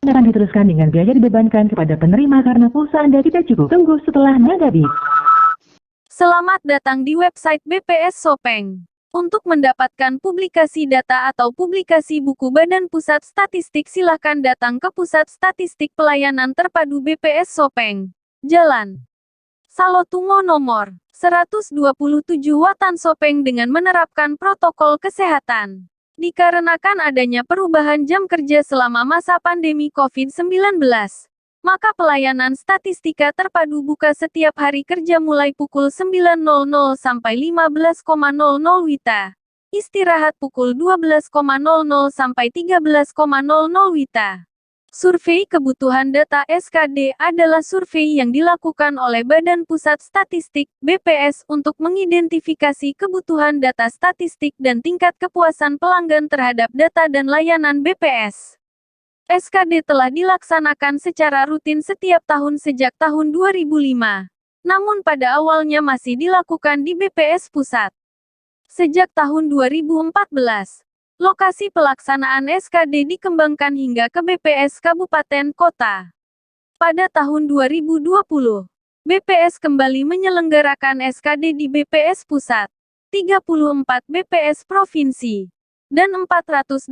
akan diteruskan dengan biaya dibebankan kepada penerima karena pulsa Anda tidak cukup. Tunggu setelah Nagabit. Selamat datang di website BPS Sopeng. Untuk mendapatkan publikasi data atau publikasi buku Badan Pusat Statistik silakan datang ke Pusat Statistik Pelayanan Terpadu BPS Sopeng. Jalan Salotungo nomor 127 Watan Sopeng dengan menerapkan protokol kesehatan. Dikarenakan adanya perubahan jam kerja selama masa pandemi COVID-19, maka pelayanan statistika terpadu buka setiap hari kerja mulai pukul 9.00 sampai 15.00 WITA. Istirahat pukul 12.00 sampai 13.00 WITA. Survei Kebutuhan Data (SKD) adalah survei yang dilakukan oleh Badan Pusat Statistik (BPS) untuk mengidentifikasi kebutuhan data statistik dan tingkat kepuasan pelanggan terhadap data dan layanan BPS. SKD telah dilaksanakan secara rutin setiap tahun sejak tahun 2005. Namun pada awalnya masih dilakukan di BPS Pusat. Sejak tahun 2014, lokasi pelaksanaan SKD dikembangkan hingga ke BPS Kabupaten Kota. Pada tahun 2020, BPS kembali menyelenggarakan SKD di BPS Pusat, 34 BPS Provinsi, dan 480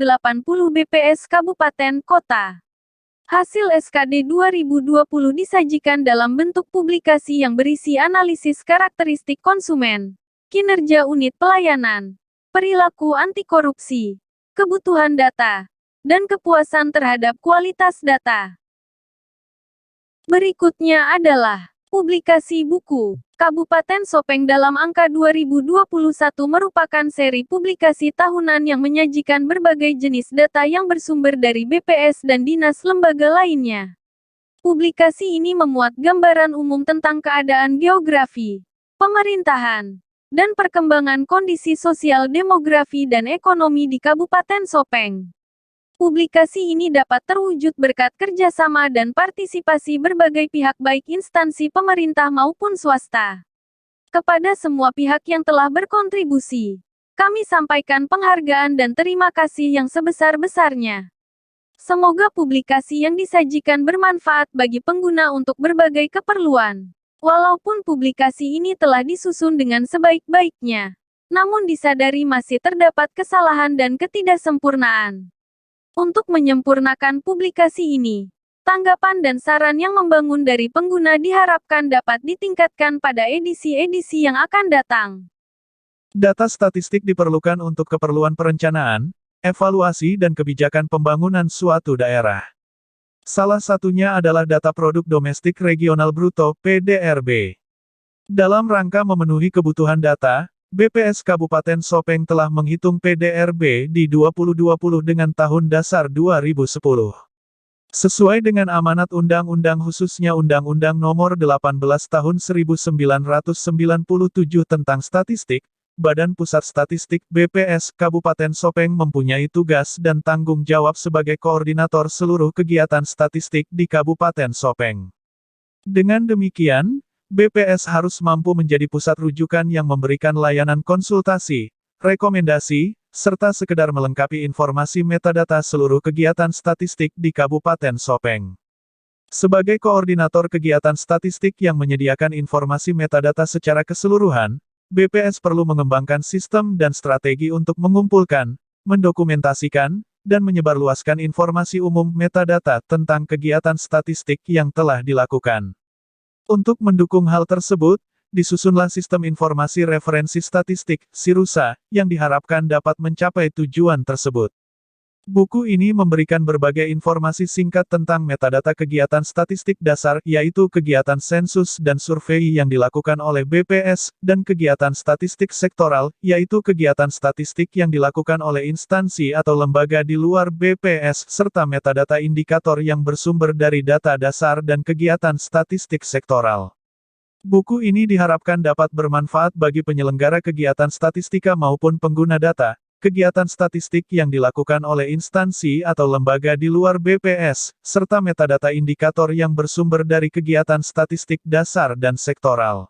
BPS Kabupaten Kota. Hasil SKD 2020 disajikan dalam bentuk publikasi yang berisi analisis karakteristik konsumen, kinerja unit pelayanan, perilaku anti korupsi, kebutuhan data, dan kepuasan terhadap kualitas data. Berikutnya adalah publikasi buku Kabupaten Sopeng dalam angka 2021 merupakan seri publikasi tahunan yang menyajikan berbagai jenis data yang bersumber dari BPS dan dinas lembaga lainnya. Publikasi ini memuat gambaran umum tentang keadaan geografi, pemerintahan, dan perkembangan kondisi sosial demografi dan ekonomi di Kabupaten Sopeng. Publikasi ini dapat terwujud berkat kerjasama dan partisipasi berbagai pihak baik instansi pemerintah maupun swasta. Kepada semua pihak yang telah berkontribusi, kami sampaikan penghargaan dan terima kasih yang sebesar-besarnya. Semoga publikasi yang disajikan bermanfaat bagi pengguna untuk berbagai keperluan. Walaupun publikasi ini telah disusun dengan sebaik-baiknya, namun disadari masih terdapat kesalahan dan ketidaksempurnaan. Untuk menyempurnakan publikasi ini, tanggapan dan saran yang membangun dari pengguna diharapkan dapat ditingkatkan pada edisi-edisi yang akan datang. Data statistik diperlukan untuk keperluan perencanaan, evaluasi dan kebijakan pembangunan suatu daerah. Salah satunya adalah data produk domestik regional bruto (PDRB). Dalam rangka memenuhi kebutuhan data, BPS Kabupaten Sopeng telah menghitung PDRB di 2020 dengan tahun dasar 2010. Sesuai dengan amanat undang-undang khususnya Undang-Undang Nomor 18 Tahun 1997 tentang Statistik, Badan Pusat Statistik BPS Kabupaten Sopeng mempunyai tugas dan tanggung jawab sebagai koordinator seluruh kegiatan statistik di Kabupaten Sopeng. Dengan demikian, BPS harus mampu menjadi pusat rujukan yang memberikan layanan konsultasi, rekomendasi, serta sekedar melengkapi informasi metadata seluruh kegiatan statistik di Kabupaten Sopeng. Sebagai koordinator kegiatan statistik yang menyediakan informasi metadata secara keseluruhan, BPS perlu mengembangkan sistem dan strategi untuk mengumpulkan, mendokumentasikan, dan menyebarluaskan informasi umum metadata tentang kegiatan statistik yang telah dilakukan. Untuk mendukung hal tersebut, disusunlah Sistem Informasi Referensi Statistik, SIRUSA, yang diharapkan dapat mencapai tujuan tersebut. Buku ini memberikan berbagai informasi singkat tentang metadata kegiatan statistik dasar, yaitu kegiatan sensus dan survei yang dilakukan oleh BPS, dan kegiatan statistik sektoral, yaitu kegiatan statistik yang dilakukan oleh instansi atau lembaga di luar BPS, serta metadata indikator yang bersumber dari data dasar dan kegiatan statistik sektoral. Buku ini diharapkan dapat bermanfaat bagi penyelenggara kegiatan statistika maupun pengguna data, kegiatan statistik yang dilakukan oleh instansi atau lembaga di luar BPS, serta metadata indikator yang bersumber dari kegiatan statistik dasar dan sektoral.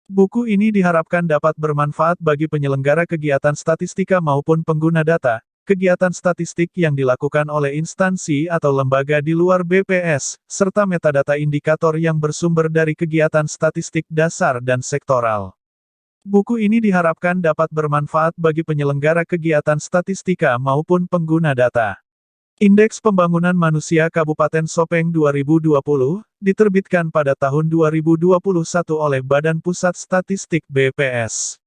Buku ini diharapkan dapat bermanfaat bagi penyelenggara kegiatan statistika maupun pengguna data, kegiatan statistik yang dilakukan oleh instansi atau lembaga di luar BPS, serta metadata indikator yang bersumber dari kegiatan statistik dasar dan sektoral. Buku ini diharapkan dapat bermanfaat bagi penyelenggara kegiatan statistika maupun pengguna data. Indeks Pembangunan Manusia Kabupaten Sopeng 2020, diterbitkan pada tahun 2021 oleh Badan Pusat Statistik BPS.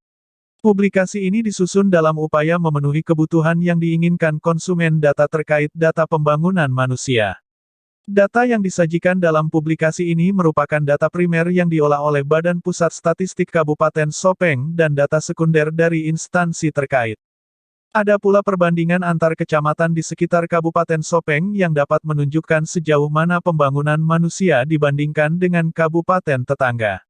Publikasi ini disusun dalam upaya memenuhi kebutuhan yang diinginkan konsumen data terkait data pembangunan manusia. Data yang disajikan dalam publikasi ini merupakan data primer yang diolah oleh Badan Pusat Statistik Kabupaten Sopeng dan data sekunder dari instansi terkait. Ada pula perbandingan antar kecamatan di sekitar Kabupaten Sopeng yang dapat menunjukkan sejauh mana pembangunan manusia dibandingkan dengan kabupaten tetangga.